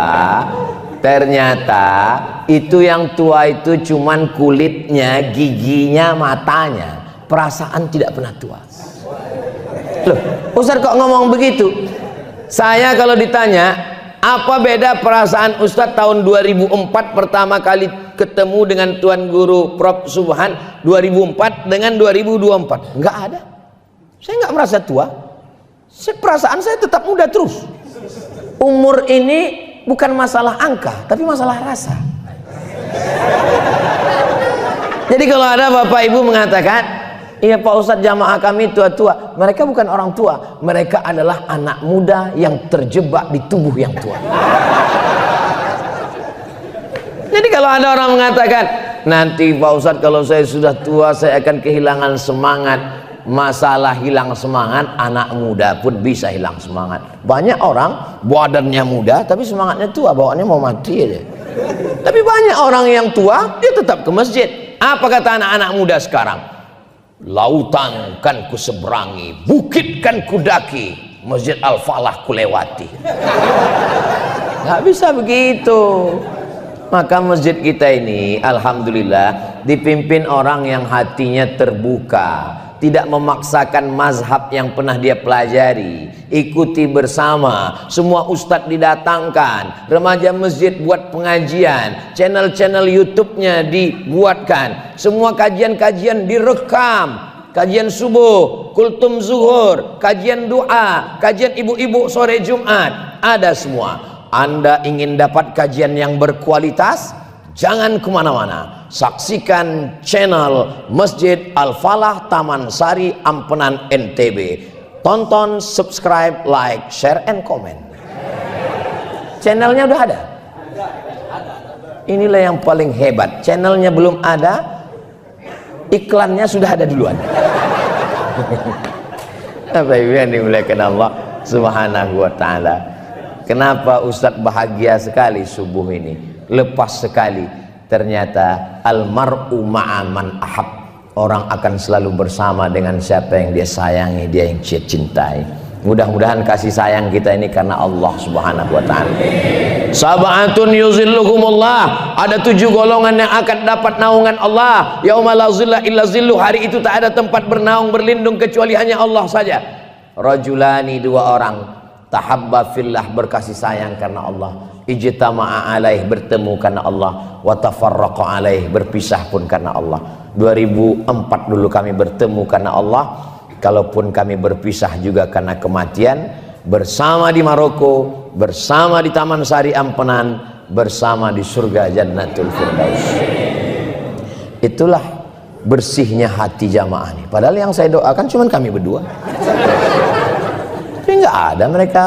ternyata itu yang tua itu cuman kulitnya, giginya, matanya, perasaan tidak pernah tua. Loh, Ustadz kok ngomong begitu? Saya kalau ditanya apa beda perasaan Ustadz tahun 2004 pertama kali ketemu dengan Tuan Guru Prof Subhan 2004 dengan 2024? Enggak ada. Saya nggak merasa tua. Perasaan saya tetap muda terus. Umur ini bukan masalah angka, tapi masalah rasa. Jadi kalau ada bapak ibu mengatakan, iya Pak Ustadz jamaah kami tua-tua, mereka bukan orang tua, mereka adalah anak muda yang terjebak di tubuh yang tua. Jadi kalau ada orang mengatakan, nanti Pak Ustadz kalau saya sudah tua saya akan kehilangan semangat. Masalah hilang semangat, anak muda pun bisa hilang semangat. Banyak orang badannya muda tapi semangatnya tua, bawaannya mau mati aja. Tapi banyak orang yang tua dia tetap ke masjid. Apa kata anak-anak muda sekarang? Lautan kan ku seberangi, bukit kan ku daki, Masjid Al-Falah ku lewati. Nggak bisa begitu. Maka masjid kita ini alhamdulillah dipimpin orang yang hatinya terbuka, tidak memaksakan mazhab yang pernah dia pelajari. Ikuti bersama, semua ustadz didatangkan, remaja masjid buat pengajian, channel-channel YouTube-nya dibuatkan, semua kajian-kajian direkam, kajian subuh, kultum zuhur, kajian doa, kajian ibu-ibu sore Jumat, ada semua. Anda ingin dapat kajian yang berkualitas? Jangan kemana-mana, saksikan channel Masjid Al-Falah Taman Sari Ampenan NTB. Tonton, subscribe, like, share, and comment. Channelnya udah ada. Inilah yang paling hebat. Channelnya belum ada, iklannya sudah ada duluan. Bapak Ibu yang dimuliakan Allah Subhanahu wa Ta'ala. Kenapa Ustadz bahagia sekali subuh ini? Lepas sekali, ternyata almar'u ma'aman ahab, orang akan selalu bersama dengan siapa yang dia sayangi, dia yang dia cintai. Mudah-mudahan kasih sayang kita ini karena Allah Subhanahu wa Ta'ala. Sab'atun yuzilluhumullah, ada 7 golongan yang akan dapat naungan Allah. Yauma la zilla illa zilluh, hari itu tak ada tempat bernaung berlindung kecuali hanya Allah saja. Rajulani, 2 orang, tahabba fillah, berkasih sayang karena Allah, ijtama'a alaih, bertemu karena Allah, wa tafarraqa alaih, berpisah pun karena Allah. 2004 dulu kami bertemu karena Allah, kalaupun kami berpisah juga karena kematian, bersama di Maroko, bersama di Taman Sari Ampenan, bersama di surga Jannatul Firdaus. Itulah bersihnya hati jamaah ini. Padahal yang saya doakan cuma kami berdua. Tapi nggak ada mereka.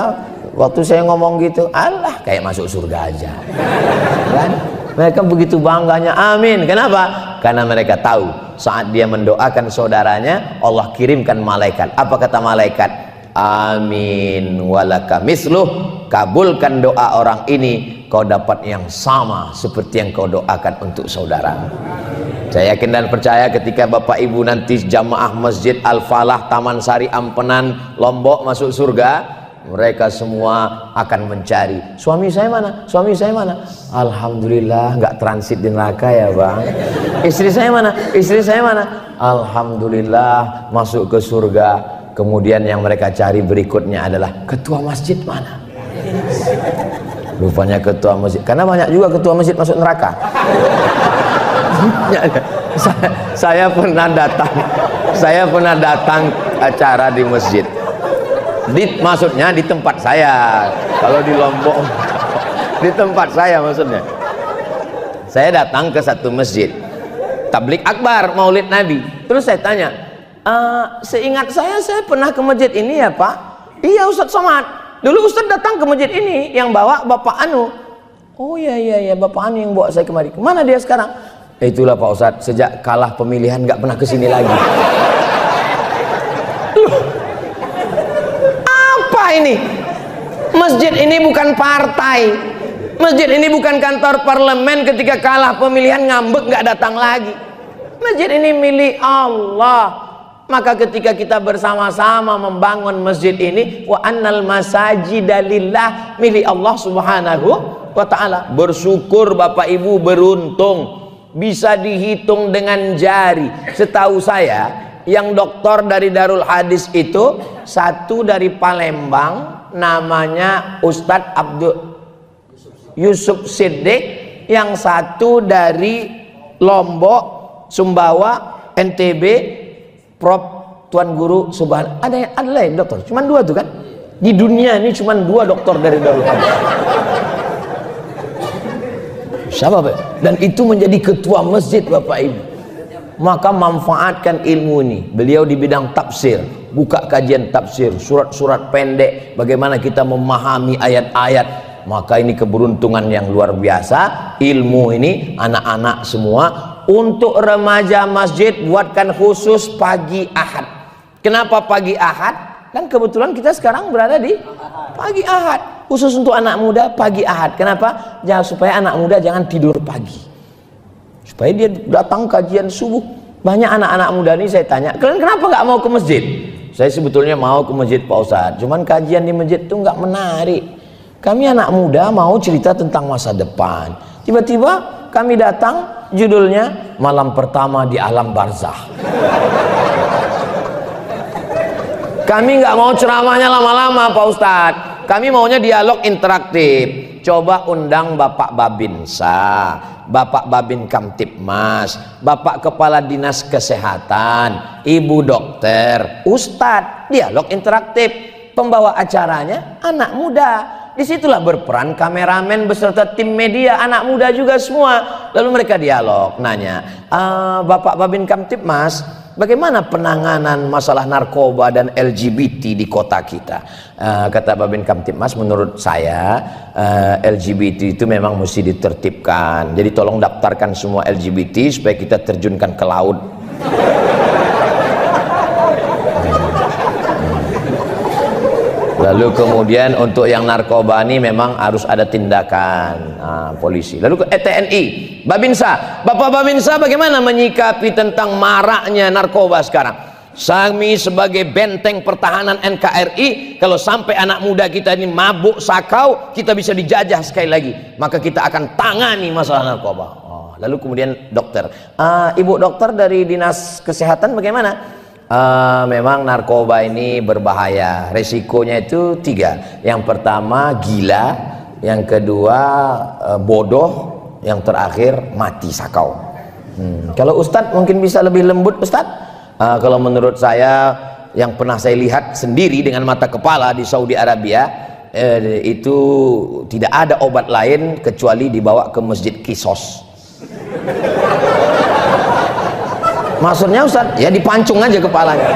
Waktu saya ngomong gitu, Allah kayak masuk surga aja. Kan? Mereka begitu bangganya, amin. Kenapa? Karena mereka tahu saat dia mendoakan saudaranya, Allah kirimkan malaikat. Apa kata malaikat? Amin walaka misluh, kabulkan doa orang ini, kau dapat yang sama seperti yang kau doakan untuk saudara. Saya yakin dan percaya ketika Bapak Ibu nanti jamaah Masjid Al-Falah Taman Sari Ampenan Lombok masuk surga, mereka semua akan mencari, suami saya mana? Suami saya mana? Alhamdulillah nggak transit di neraka ya bang. Istri saya mana? Istri saya mana? Alhamdulillah masuk ke surga. Kemudian yang mereka cari berikutnya adalah ketua masjid mana? Rupanya ketua masjid, karena banyak juga ketua masjid masuk neraka. Saya pernah datang acara di masjid. Maksudnya di tempat saya. Kalau di Lombok di tempat saya maksudnya. Saya datang ke satu masjid tablik akbar Maulid Nabi. Terus saya tanya, Seingat saya pernah ke masjid ini ya Pak. Iya Ustadz Somad, dulu Ustadz datang ke masjid ini yang bawa Bapak Anu. Oh iya Bapak Anu yang bawa saya kemari. Kemana dia sekarang? Itulah Pak Ustadz, sejak kalah pemilihan nggak pernah kesini lagi. Apa ini? Masjid ini bukan partai, masjid ini bukan kantor parlemen. Ketika kalah pemilihan ngambek nggak datang lagi. Masjid ini milik Allah. Maka ketika kita bersama-sama membangun masjid ini, wa annal masajida lillah, milik Allah subhanahu wa ta'ala. Bersyukur Bapak Ibu, beruntung bisa dihitung dengan jari. Setahu saya yang doktor dari Darul Hadis itu satu dari Palembang, namanya Ustadz Abdul Yusuf Siddiq, yang satu dari Lombok, Sumbawa, NTB, Prof. Tuan Guru Subhan. Ada lain dokter, cuman dua tuh kan di dunia ini, cuman dua dokter dari Darul Hadis. Siapa Pak? Dan itu menjadi ketua masjid Bapak Ibu. Maka manfaatkan ilmu ini. Beliau di bidang tafsir, buka kajian tafsir, surat-surat pendek, bagaimana kita memahami ayat-ayat. Maka ini keberuntungan yang luar biasa. Ilmu ini anak-anak semua. Untuk remaja masjid buatkan khusus pagi Ahad. Kenapa pagi Ahad? Dan kebetulan kita sekarang berada di pagi Ahad. Khusus untuk anak muda pagi Ahad. Kenapa? Supaya anak muda jangan tidur pagi, supaya dia datang kajian subuh. Banyak anak-anak muda ini saya tanya, kalian kenapa nggak mau ke masjid? Saya sebetulnya mau ke masjid Pak Ustadz, cuman kajian di masjid itu nggak menarik. Kami anak muda mau cerita tentang masa depan. Tiba-tiba kami datang, judulnya malam pertama di alam barzah. Kami nggak mau ceramahnya lama-lama Pak Ustadz, kami maunya dialog interaktif. Coba undang Bapak Babinsa, Bapak Babin Kamtipmas, Bapak Kepala Dinas Kesehatan, Ibu Dokter, Ustadz, dialog interaktif. Pembawa acaranya anak muda. Disitulah berperan kameramen beserta tim media, anak muda juga semua. Lalu mereka dialog, nanya, Bapak Babin Kamtipmas, bagaimana penanganan masalah narkoba dan LGBT di kota kita? Kata Babin Kamtipmas, menurut saya LGBT itu memang mesti ditertibkan. Jadi tolong daftarkan semua LGBT supaya kita terjunkan ke laut. Lalu kemudian untuk yang narkoba ini memang harus ada tindakan polisi. Lalu ke TNI, Babinsa, Bapak Babinsa bagaimana menyikapi tentang maraknya narkoba sekarang? Kami sebagai benteng pertahanan NKRI, kalau sampai anak muda kita ini mabuk sakau, kita bisa dijajah sekali lagi. Maka kita akan tangani masalah narkoba. Lalu kemudian dokter, Ibu dokter dari Dinas Kesehatan bagaimana? Memang narkoba ini berbahaya. Resikonya itu 3. Yang pertama gila, yang kedua bodoh, yang terakhir mati sakau. Kalau Ustadz mungkin bisa lebih lembut Ustadz. Kalau menurut saya, yang pernah saya lihat sendiri dengan mata kepala di Saudi Arabia, itu tidak ada obat lain kecuali dibawa ke masjid Kisos. Maksudnya Ustaz, ya dipancung aja kepalanya.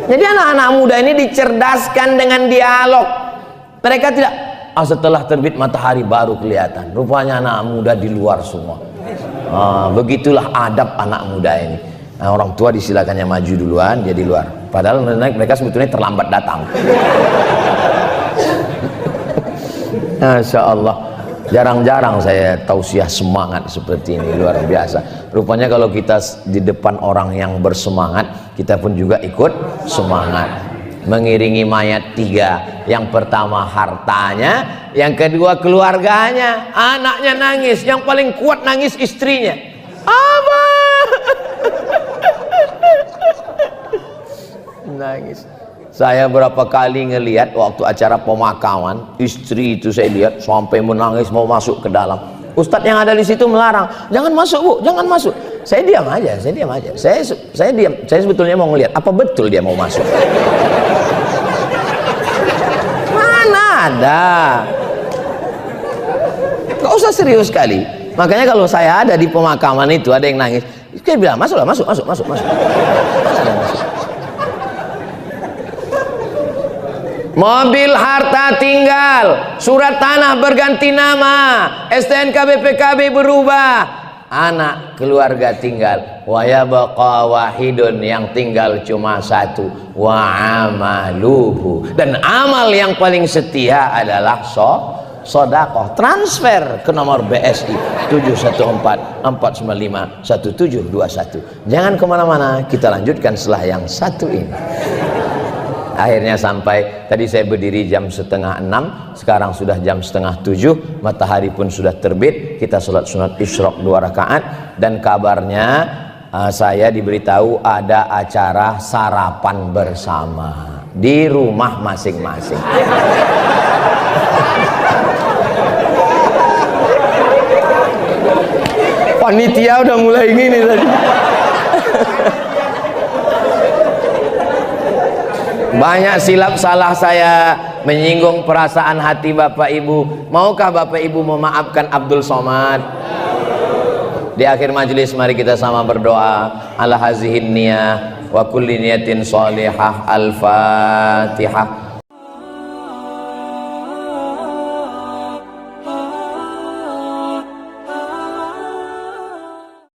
Jadi anak-anak muda ini dicerdaskan dengan dialog. Mereka tidak, setelah terbit matahari baru kelihatan. Rupanya anak muda di luar semua. Begitulah adab anak muda ini. Orang tua disilakannya maju duluan, jadi luar. Padahal mereka sebetulnya terlambat datang. Masya Allah. Jarang-jarang saya tausiah semangat seperti ini, luar biasa. Rupanya kalau kita di depan orang yang bersemangat, kita pun juga ikut semangat. Mengiringi mayat 3. Yang pertama hartanya, yang kedua keluarganya. Anaknya nangis, yang paling kuat nangis istrinya. Abah nangis. Saya berapa kali ngelihat waktu acara pemakaman, istri itu saya lihat sampai menangis mau masuk ke dalam. Ustadz yang ada di situ melarang, jangan masuk Bu, jangan masuk. Saya diam aja, saya diam aja. Saya diam. Saya sebetulnya mau ngelihat apa betul dia mau masuk. Mana ada? Gak usah serius sekali. Makanya kalau saya ada di pemakaman itu ada yang nangis, Dia bilang masuk. Mana ada masuk? Mobil harta tinggal, surat tanah berganti nama, STNK BPKB berubah, anak keluarga tinggal, wa yabqa wahidun, yang tinggal cuma satu, wa amaluhu, dan amal yang paling setia adalah sedekah. Transfer ke nomor BSI 714-495-1721. Jangan kemana-mana, kita lanjutkan setelah yang satu ini. Akhirnya sampai, tadi saya berdiri jam 5:30, sekarang sudah jam 6:30, matahari pun sudah terbit. Kita sholat sunat isyraq 2 rakaat, dan kabarnya saya diberitahu ada acara sarapan bersama di rumah masing-masing. Panitia udah mulai gini tadi. Banyak silap salah saya, menyinggung perasaan hati Bapak Ibu. Maukah Bapak Ibu memaafkan Abdul Somad? Di akhir majelis mari kita sama berdoa. Ala hazihin niyah wa kulli niyatin sholihah. Al-Fatihah.